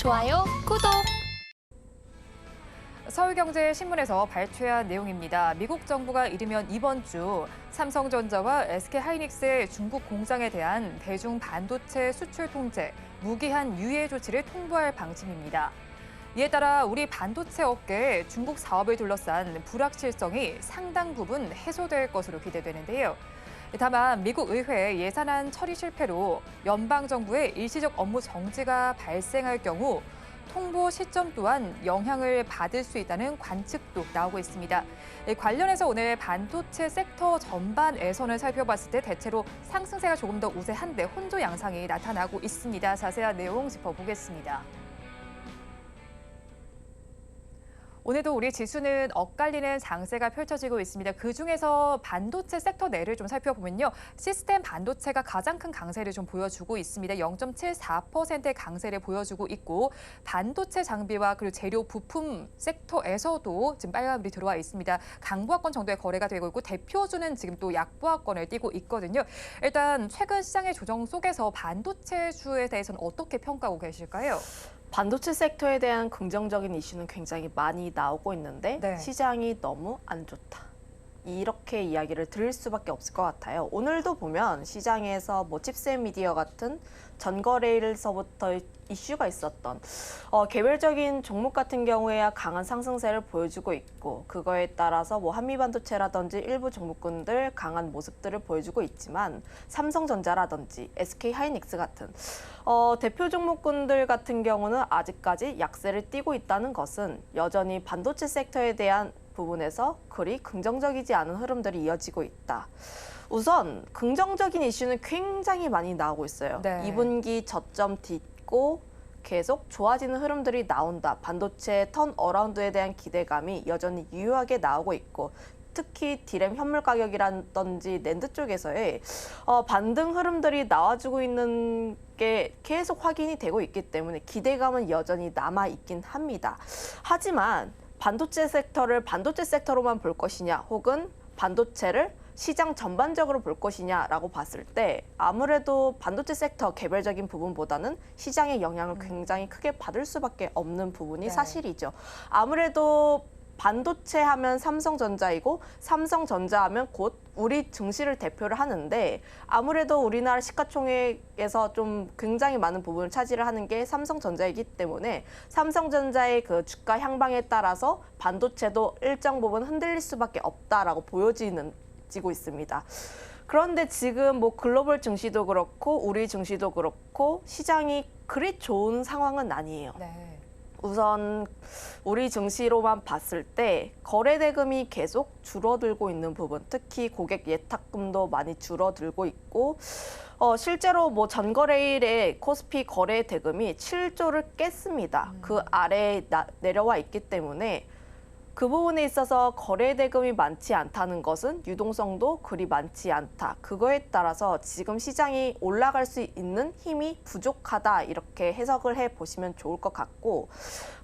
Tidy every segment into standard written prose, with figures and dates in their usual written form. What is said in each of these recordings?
좋아요, 구독! 서울경제신문에서 발췌한 내용입니다. 미국 정부가 이르면 이번 주 삼성전자와 SK하이닉스의 중국 공장에 대한 대중 반도체 수출 통제, 무기한 유예 조치를 통보할 방침입니다. 이에 따라 우리 반도체 업계의 중국 사업을 둘러싼 불확실성이 상당 부분 해소될 것으로 기대되는데요. 다만 미국 의회 예산안 처리 실패로 연방정부의 일시적 업무 정지가 발생할 경우 통보 시점 또한 영향을 받을 수 있다는 관측도 나오고 있습니다. 관련해서 오늘 반도체 섹터 전반에서는 살펴봤을 때 대체로 상승세가 조금 더 우세한데 혼조 양상이 나타나고 있습니다. 자세한 내용 짚어보겠습니다. 오늘도 우리 지수는 엇갈리는 장세가 펼쳐지고 있습니다. 그중에서 반도체 섹터 내를 좀 살펴보면요. 시스템 반도체가 가장 큰 강세를 좀 보여주고 있습니다. 0.74%의 강세를 보여주고 있고 반도체 장비와 그리고 재료 부품 섹터에서도 지금 빨간불이 들어와 있습니다. 강보합권 정도의 거래가 되고 있고 대표주는 지금 또 약보합권을 띄고 있거든요. 일단 최근 시장의 조정 속에서 반도체주에 대해서는 어떻게 평가하고 계실까요? 반도체 섹터에 대한 긍정적인 이슈는 굉장히 많이 나오고 있는데 네. 시장이 너무 안 좋다. 이렇게 이야기를 들을 수밖에 없을 것 같아요. 오늘도 보면 시장에서 뭐 칩셋 미디어 같은 전거래일서부터 이슈가 있었던 개별적인 종목 같은 경우에야 강한 상승세를 보여주고 있고 그거에 따라서 뭐 한미반도체라든지 일부 종목군들 강한 모습들을 보여주고 있지만 삼성전자라든지 SK하이닉스 같은 대표 종목군들 같은 경우는 아직까지 약세를 띠고 있다는 것은 여전히 반도체 섹터에 대한 부분에서 그리 긍정적이지 않은 흐름들이 이어지고 있다. 우선 긍정적인 이슈는 굉장히 많이 나오고 있어요. 네. 2분기 저점 딛고 계속 좋아지는 흐름들이 나온다. 반도체 턴어라운드에 대한 기대감이 여전히 유효하게 나오고 있고 특히 디램 현물 가격이라든지 낸드 쪽에서의 반등 흐름들이 나와주고 있는 게 계속 확인이 되고 있기 때문에 기대감은 여전히 남아있긴 합니다. 하지만 반도체 섹터를 반도체 섹터로만 볼 것이냐 혹은 반도체를 시장 전반적으로 볼 것이냐라고 봤을 때 아무래도 반도체 섹터 개별적인 부분보다는 시장의 영향을 굉장히 크게 받을 수밖에 없는 부분이 사실이죠. 아무래도 반도체 하면 삼성전자이고 삼성전자 하면 곧 우리 증시를 대표를 하는데 아무래도 우리나라 시가총액에서 좀 굉장히 많은 부분을 차지를 하는 게 삼성전자이기 때문에 삼성전자의 그 주가 향방에 따라서 반도체도 일정 부분 흔들릴 수밖에 없다라고 보여지고 있습니다. 그런데 지금 뭐 글로벌 증시도 그렇고 우리 증시도 그렇고 시장이 그리 좋은 상황은 아니에요. 네. 우선 우리 증시로만 봤을 때 거래 대금이 계속 줄어들고 있는 부분, 특히 고객 예탁금도 많이 줄어들고 있고 실제로 뭐 전거래일에 코스피 거래 대금이 7조를 깼습니다. 그 아래에 내려와 있기 때문에 그 부분에 있어서 거래 대금이 많지 않다는 것은 유동성도 그리 많지 않다. 그거에 따라서 지금 시장이 올라갈 수 있는 힘이 부족하다. 이렇게 해석을 해보시면 좋을 것 같고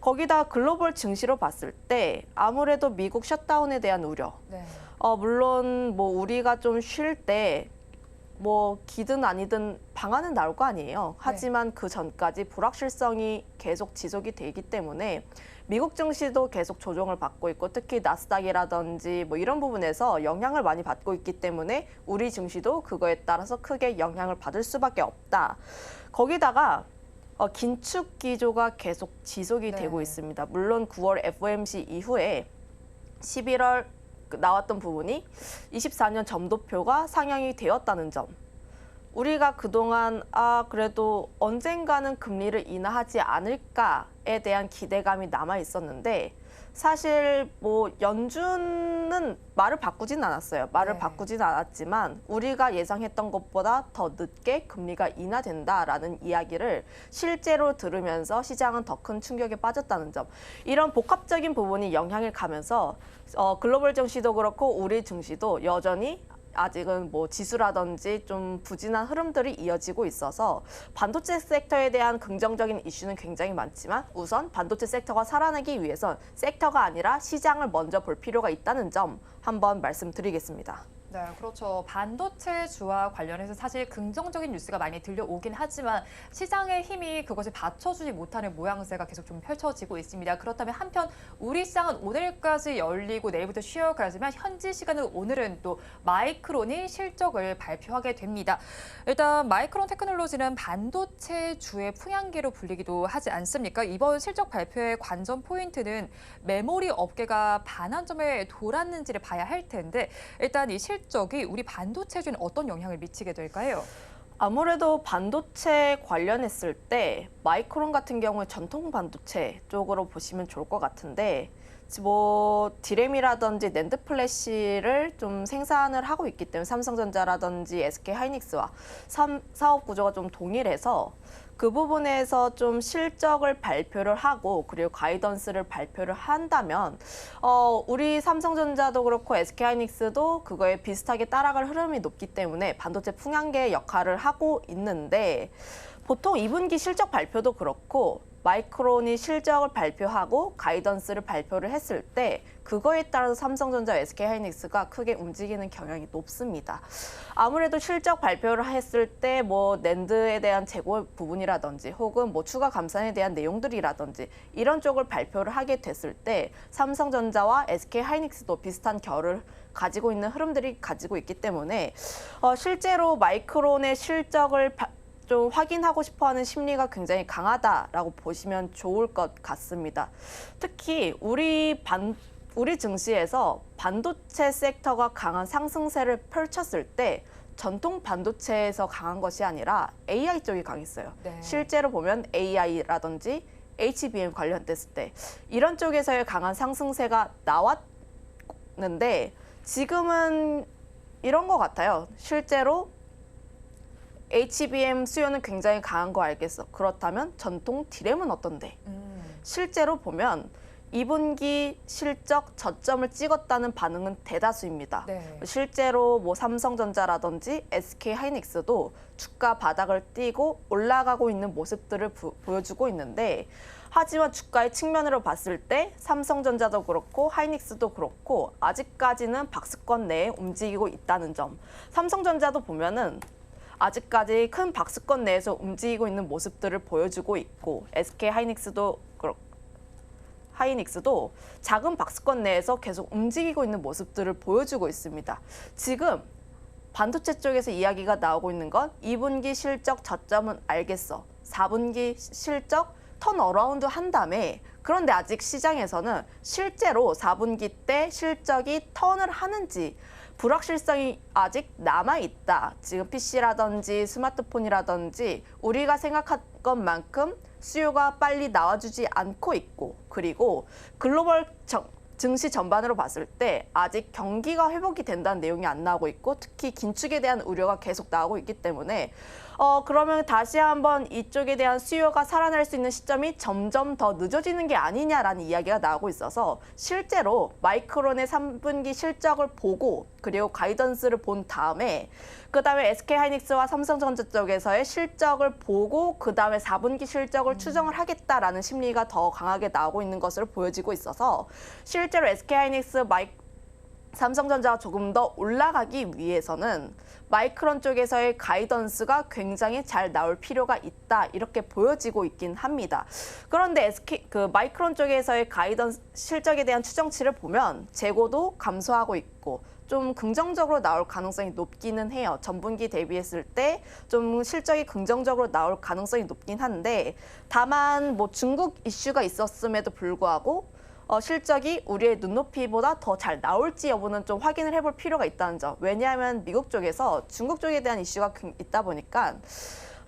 거기다 글로벌 증시로 봤을 때 아무래도 미국 셧다운에 대한 우려. 네. 물론 뭐 우리가 좀 쉴 때 뭐 기든 아니든 방안은 나올 거 아니에요. 하지만 그 전까지 불확실성이 계속 지속이 되기 때문에 미국 증시도 계속 조정을 받고 있고 특히 나스닥이라든지 뭐 이런 부분에서 영향을 많이 받고 있기 때문에 우리 증시도 그거에 따라서 크게 영향을 받을 수밖에 없다. 거기다가 긴축 기조가 계속 지속이 되고 있습니다. 물론 9월 FOMC 이후에 11월 나왔던 부분이 24년 점도표가 상향이 되었다는 점. 우리가 그동안 그래도 언젠가는 금리를 인하하지 않을까에 대한 기대감이 남아 있었는데 사실 뭐 연준은 말을 바꾸진 않았어요. 말을 바꾸진 않았지만 우리가 예상했던 것보다 더 늦게 금리가 인하된다라는 이야기를 실제로 들으면서 시장은 더 큰 충격에 빠졌다는 점. 이런 복합적인 부분이 영향을 가면서 글로벌 증시도 그렇고 우리 증시도 여전히 아직은 뭐 지수라든지 좀 부진한 흐름들이 이어지고 있어서 반도체 섹터에 대한 긍정적인 이슈는 굉장히 많지만 우선 반도체 섹터가 살아나기 위해선 섹터가 아니라 시장을 먼저 볼 필요가 있다는 점 한번 말씀드리겠습니다. 네, 그렇죠. 반도체주와 관련해서 사실 긍정적인 뉴스가 많이 들려오긴 하지만 시장의 힘이 그것을 받쳐주지 못하는 모양새가 계속 좀 펼쳐지고 있습니다. 그렇다면 한편 우리 시장은 오늘까지 열리고 내일부터 쉬어가지만 현지 시간은 오늘은 또 마이크론이 실적을 발표하게 됩니다. 일단 마이크론 테크놀로지는 반도체주의 풍향기로 불리기도 하지 않습니까? 이번 실적 발표의 관전 포인트는 메모리 업계가 반환점에 돌았는지를 봐야 할 텐데 일단 이 실적이 우리 반도체주는 어떤 영향을 미치게 될까요? 아무래도 반도체 관련했을 때 마이크론 같은 경우에 전통 반도체 쪽으로 보시면 좋을 것 같은데 뭐 디램이라든지 낸드 플래시를 좀 생산을 하고 있기 때문에 삼성전자라든지 SK 하이닉스와 사업 구조가 좀 동일해서 그 부분에서 좀 실적을 발표를 하고 그리고 가이던스를 발표를 한다면 우리 삼성전자도 그렇고 SK하이닉스도 그거에 비슷하게 따라갈 흐름이 높기 때문에 반도체 풍향계의 역할을 하고 있는데 보통 2분기 실적 발표도 그렇고 마이크론이 실적을 발표하고 가이던스를 발표를 했을 때 그거에 따라서 삼성전자, SK하이닉스가 크게 움직이는 경향이 높습니다. 아무래도 실적 발표를 했을 때 뭐 낸드에 대한 재고 부분이라든지 혹은 뭐 추가 감산에 대한 내용들이라든지 이런 쪽을 발표를 하게 됐을 때 삼성전자와 SK하이닉스도 비슷한 결을 가지고 있는 흐름들이 가지고 있기 때문에 실제로 마이크론의 실적을 좀 확인하고 싶어하는 심리가 굉장히 강하다라고 보시면 좋을 것 같습니다. 특히 우리 증시에서 반도체 섹터가 강한 상승세를 펼쳤을 때 전통 반도체에서 강한 것이 아니라 AI 쪽이 강했어요. 네. 실제로 보면 AI라든지 HBM 관련됐을 때 이런 쪽에서의 강한 상승세가 나왔는데 지금은 이런 것 같아요. 실제로 HBM 수요는 굉장히 강한 거 알겠어. 그렇다면 전통 디램은 어떤데? 실제로 보면 2분기 실적 저점을 찍었다는 반응은 대다수입니다. 네. 실제로 뭐 삼성전자라든지 SK하이닉스도 주가 바닥을 띄고 올라가고 있는 모습들을 보여주고 있는데 하지만 주가의 측면으로 봤을 때 삼성전자도 그렇고 하이닉스도 그렇고 아직까지는 박스권 내에 움직이고 있다는 점. 삼성전자도 보면은 아직까지 큰 박스권 내에서 움직이고 있는 모습들을 보여주고 있고 SK 하이닉스도 작은 박스권 내에서 계속 움직이고 있는 모습들을 보여주고 있습니다. 지금 반도체 쪽에서 이야기가 나오고 있는 건 2분기 실적 저점은 알겠어. 4분기 실적 턴어라운드 한 다음에 그런데 아직 시장에서는 실제로 4분기 때 실적이 턴을 하는지 불확실성이 아직 남아있다. 지금 PC라든지 스마트폰이라든지 우리가 생각한 것만큼 수요가 빨리 나와주지 않고 있고 그리고 글로벌 증시 전반으로 봤을 때 아직 경기가 회복이 된다는 내용이 안 나오고 있고 특히 긴축에 대한 우려가 계속 나오고 있기 때문에 그러면 다시 한번 이쪽에 대한 수요가 살아날 수 있는 시점이 점점 더 늦어지는 게 아니냐라는 이야기가 나오고 있어서 실제로 마이크론의 3분기 실적을 보고 그리고 가이던스를 본 다음에 그다음에 SK하이닉스와 삼성전자 쪽에서의 실적을 보고 그다음에 4분기 실적을 추정을 하겠다라는 심리가 더 강하게 나오고 있는 것으로 보여지고 있어서 실제로 SK하이닉스 삼성전자가 조금 더 올라가기 위해서는 마이크론 쪽에서의 가이던스가 굉장히 잘 나올 필요가 있다 이렇게 보여지고 있긴 합니다. 그런데 마이크론 쪽에서의 가이던스 실적에 대한 추정치를 보면 재고도 감소하고 있고 좀 긍정적으로 나올 가능성이 높기는 해요. 전분기 대비했을 때 좀 실적이 긍정적으로 나올 가능성이 높긴 한데 다만 뭐 중국 이슈가 있었음에도 불구하고 실적이 우리의 눈높이보다 더 잘 나올지 여부는 좀 확인을 해볼 필요가 있다는 점. 왜냐하면 미국 쪽에서 중국 쪽에 대한 이슈가 있다 보니까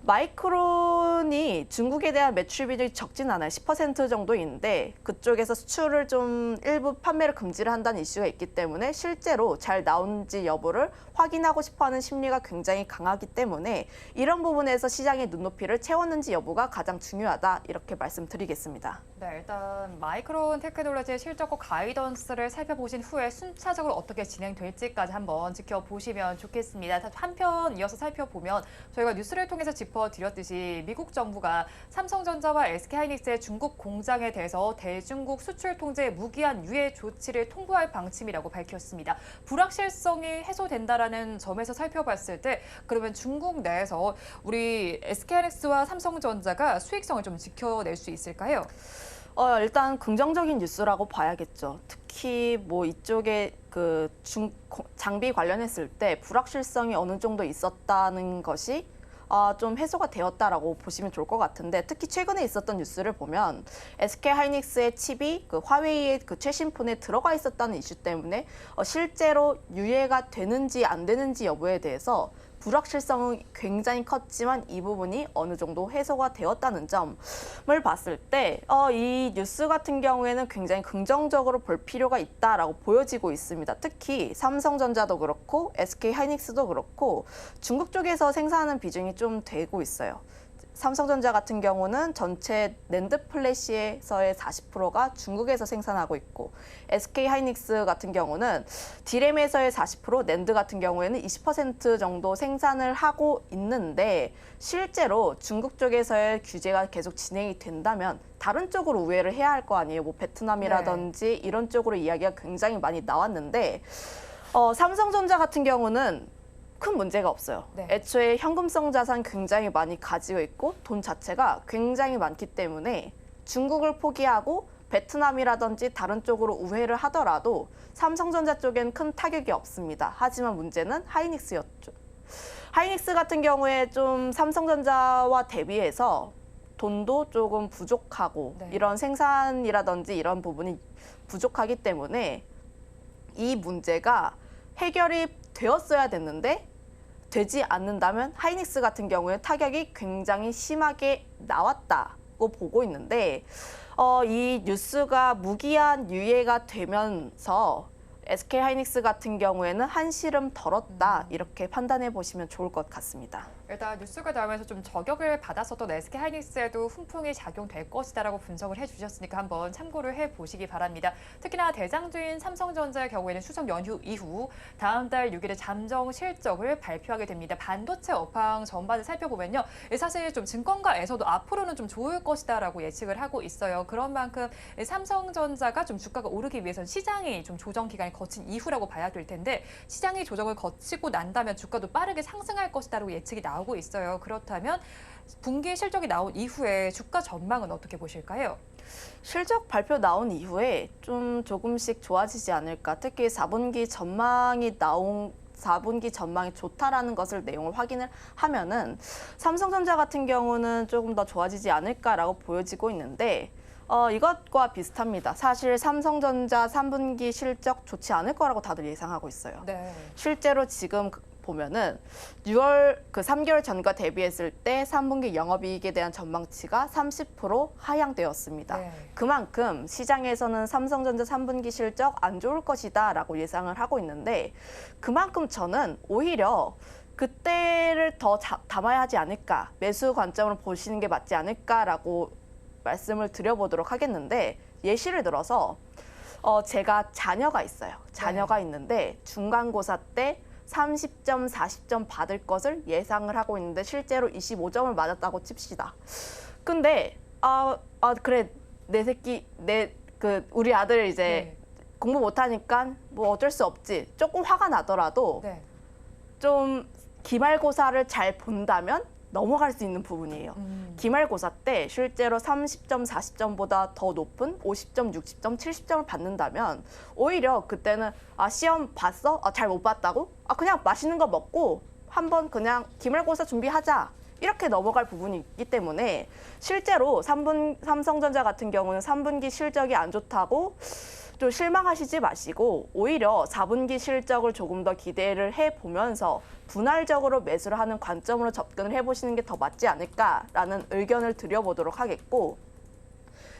마이크론이 중국에 대한 매출 비중이 적진 않아요. 10% 정도인데 그쪽에서 수출을 좀 일부 판매를 금지를 한다는 이슈가 있기 때문에 실제로 잘 나온지 여부를 확인하고 싶어하는 심리가 굉장히 강하기 때문에 이런 부분에서 시장의 눈높이를 채웠는지 여부가 가장 중요하다 이렇게 말씀드리겠습니다. 네, 일단 마이크론 테크놀로지의 실적과 가이던스를 살펴보신 후에 순차적으로 어떻게 진행될지까지 한번 지켜보시면 좋겠습니다. 한편 이어서 살펴보면 저희가 뉴스를 통해서 짚 짚어드렸듯이 미국 정부가 삼성전자와 SK하이닉스의 중국 공장에 대해서 대중국 수출 통제 무기한 유예 조치를 통보할 방침이라고 밝혔습니다. 불확실성이 해소된다라는 점에서 살펴봤을 때 그러면 중국 내에서 우리 SK하이닉스와 삼성전자가 수익성을 좀 지켜낼 수 있을까요? 일단 긍정적인 뉴스라고 봐야겠죠. 특히 뭐 이쪽에 장비 관련했을 때 불확실성이 어느 정도 있었다는 것이 좀 해소가 되었다라고 보시면 좋을 것 같은데, 특히 최근에 있었던 뉴스를 보면 SK하이닉스의 칩이 화웨이의 최신 폰에 들어가 있었다는 이슈 때문에 실제로 유예가 되는지 안 되는지 여부에 대해서 불확실성은 굉장히 컸지만 이 부분이 어느 정도 해소가 되었다는 점을 봤을 때 이 뉴스 같은 경우에는 굉장히 긍정적으로 볼 필요가 있다라고 보여지고 있습니다. 특히 삼성전자도 그렇고 SK하이닉스도 그렇고 중국 쪽에서 생산하는 비중이 좀 되고 있어요. 삼성전자 같은 경우는 전체 낸드 플래시에서의 40%가 중국에서 생산하고 있고, SK하이닉스 같은 경우는 디램에서의 40%, 낸드 같은 경우에는 20% 정도 생산을 하고 있는데, 실제로 중국 쪽에서의 규제가 계속 진행이 된다면 다른 쪽으로 우회를 해야 할 거 아니에요. 뭐 베트남이라든지 이런 쪽으로 이야기가 굉장히 많이 나왔는데, 삼성전자 같은 경우는 큰 문제가 없어요. 네. 애초에 현금성 자산 굉장히 많이 가지고 있고 돈 자체가 굉장히 많기 때문에 중국을 포기하고 베트남이라든지 다른 쪽으로 우회를 하더라도 삼성전자 쪽엔 큰 타격이 없습니다. 하지만 문제는 하이닉스였죠. 하이닉스 같은 경우에 좀 삼성전자와 대비해서 돈도 조금 부족하고 이런 생산이라든지 이런 부분이 부족하기 때문에 이 문제가 해결이 되었어야 됐는데 되지 않는다면 하이닉스 같은 경우에 타격이 굉장히 심하게 나왔다고 보고 있는데, 이 뉴스가 무기한 유예가 되면서 SK하이닉스 같은 경우에는 한시름 덜었다, 이렇게 판단해 보시면 좋을 것 같습니다. 일단 뉴스가 나오면서 좀 저격을 받았었던 SK하이닉스에도 훈풍이 작용될 것이다라고 분석을 해주셨으니까 한번 참고를 해보시기 바랍니다. 특히나 대장주인 삼성전자의 경우에는 추석 연휴 이후 다음 달 6일에 잠정 실적을 발표하게 됩니다. 반도체 업황 전반을 살펴보면요, 사실 좀 증권가에서도 앞으로는 좀 좋을 것이다라고 예측을 하고 있어요. 그런 만큼 삼성전자가 좀 주가가 오르기 위해서는 시장이 좀 조정 기간이 거친 이후라고 봐야 될 텐데, 시장이 조정을 거치고 난다면 주가도 빠르게 상승할 것이다라고 예측이 나오고 있어요. 그렇다면 분기 실적이 나온 이후에 주가 전망은 어떻게 보실까요? 실적 발표 나온 이후에 조금씩 좋아지지 않을까. 특히 4분기 전망이 좋다라는 것을 내용을 확인을 하면은 삼성전자 같은 경우는 조금 더 좋아지지 않을까라고 보여지고 있는데, 이것과 비슷합니다. 사실 삼성전자 3분기 실적 좋지 않을 거라고 다들 예상하고 있어요. 네. 실제로 지금 보면은 3개월 전과 대비했을 때 3분기 영업이익에 대한 전망치가 30% 하향되었습니다. 네. 그만큼 시장에서는 삼성전자 3분기 실적 안 좋을 것이다라고 예상을 하고 있는데, 그만큼 저는 오히려 그때를 더 담아야 하지 않을까, 매수 관점으로 보시는 게 맞지 않을까라고 말씀을 드려보도록 하겠는데, 예시를 들어서 제가 자녀가 있어요. 자녀가 있는데 중간고사 때 30점, 40점 받을 것을 예상을 하고 있는데 실제로 25점을 맞았다고 칩시다. 근데 그래, 내 새끼, 우리 아들 이제 공부 못하니까 뭐 어쩔 수 없지. 조금 화가 나더라도 좀 기말고사를 잘 본다면 넘어갈 수 있는 부분이에요. 기말고사 때 실제로 30점, 40점보다 더 높은 50점, 60점, 70점을 받는다면 오히려 그때는 시험 봤어? 잘 못 봤다고? 그냥 맛있는 거 먹고 한번 그냥 기말고사 준비하자. 이렇게 넘어갈 부분이 있기 때문에 실제로 삼성전자 같은 경우는 3분기 실적이 안 좋다고 좀 실망하시지 마시고 오히려 4분기 실적을 조금 더 기대를 해보면서 분할적으로 매수를 하는 관점으로 접근을 해보시는 게 더 맞지 않을까라는 의견을 드려보도록 하겠고,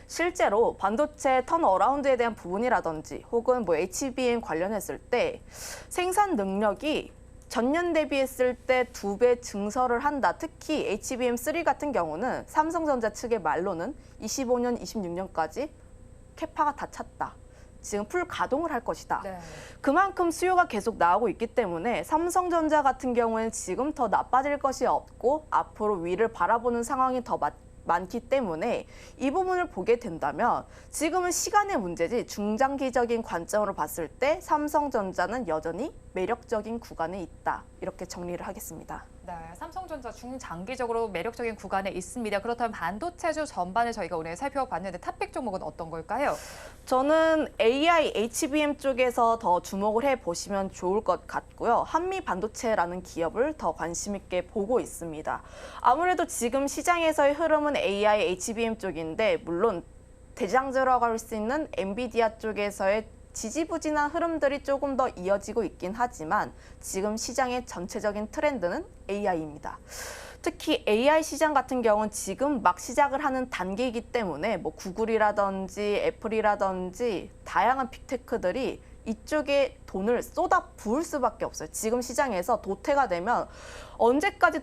실제로 반도체 턴어라운드에 대한 부분이라든지 혹은 뭐 HBM 관련했을 때 생산 능력이 전년 대비했을 때 2배 증설을 한다. 특히 HBM3 같은 경우는 삼성전자 측의 말로는 25년, 26년까지 캐파가 다 찼다. 지금 풀 가동을 할 것이다. 네. 그만큼 수요가 계속 나오고 있기 때문에 삼성전자 같은 경우에는 지금 더 나빠질 것이 없고 앞으로 위를 바라보는 상황이 더 많기 때문에 이 부분을 보게 된다면 지금은 시간의 문제지 중장기적인 관점으로 봤을 때 삼성전자는 여전히 매력적인 구간에 있다. 이렇게 정리를 하겠습니다. 네, 삼성전자 중장기적으로 매력적인 구간에 있습니다. 그렇다면 반도체주 전반을 저희가 오늘 살펴봤는데 탑픽 종목은 어떤 걸까요? 저는 AI, HBM 쪽에서 더 주목을 해보시면 좋을 것 같고요. 한미 반도체라는 기업을 더 관심 있게 보고 있습니다. 아무래도 지금 시장에서의 흐름은 AI, HBM 쪽인데 물론 대장주라고 할 수 있는 엔비디아 쪽에서의 지지부진한 흐름들이 조금 더 이어지고 있긴 하지만 지금 시장의 전체적인 트렌드는 AI입니다. 특히 AI 시장 같은 경우는 지금 막 시작을 하는 단계이기 때문에 뭐 구글이라든지 애플이라든지 다양한 빅테크들이 이쪽에 돈을 쏟아 부을 수밖에 없어요. 지금 시장에서 도태가 되면 언제까지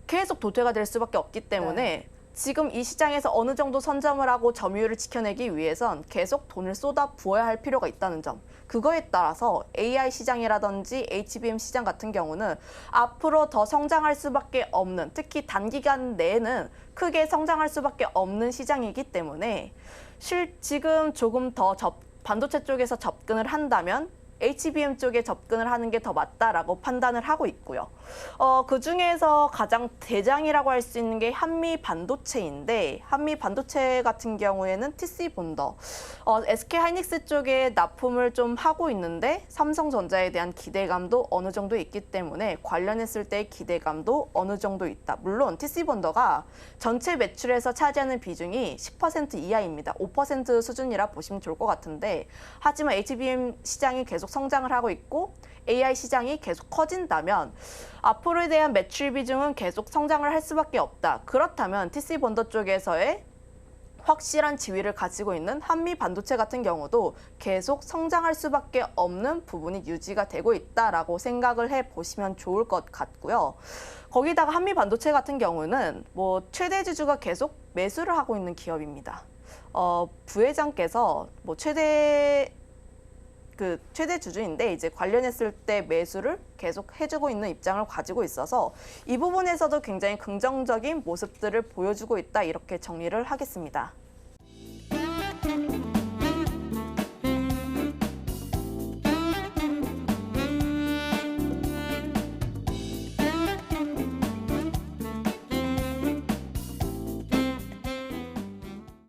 계속 도태가 될 수밖에 없기 때문에 지금 이 시장에서 어느 정도 선점을 하고 점유율을 지켜내기 위해선 계속 돈을 쏟아 부어야 할 필요가 있다는 점. 그거에 따라서 AI 시장이라든지 HBM 시장 같은 경우는 앞으로 더 성장할 수밖에 없는, 특히 단기간 내에는 크게 성장할 수밖에 없는 시장이기 때문에 지금 조금 더 반도체 쪽에서 접근을 한다면 HBM 쪽에 접근을 하는 게 더 맞다라고 판단을 하고 있고요. 그중에서 가장 대장이라고 할 수 있는 게 한미 반도체인데 한미 반도체 같은 경우에는 TC본더, SK 하이닉스 쪽에 납품을 좀 하고 있는데 삼성전자에 대한 기대감도 어느 정도 있기 때문에 관련했을 때의 기대감도 어느 정도 있다. 물론 TC본더가 전체 매출에서 차지하는 비중이 10% 이하입니다. 5% 수준이라 보시면 좋을 것 같은데 하지만 HBM 시장이 계속 성장을 하고 있고 AI 시장이 계속 커진다면 앞으로에 대한 매출 비중은 계속 성장을 할 수밖에 없다. 그렇다면 TC본더 쪽에서의 확실한 지위를 가지고 있는 한미 반도체 같은 경우도 계속 성장할 수밖에 없는 부분이 유지가 되고 있다라고 생각을 해보시면 좋을 것 같고요. 거기다가 한미 반도체 같은 경우는 뭐 최대 주주가 계속 매수를 하고 있는 기업입니다. 부회장께서 뭐 최대 주주인데 이제 관련했을 때 매수를 계속 해주고 있는 입장을 가지고 있어서 이 부분에서도 굉장히 긍정적인 모습들을 보여주고 있다 이렇게 정리를 하겠습니다.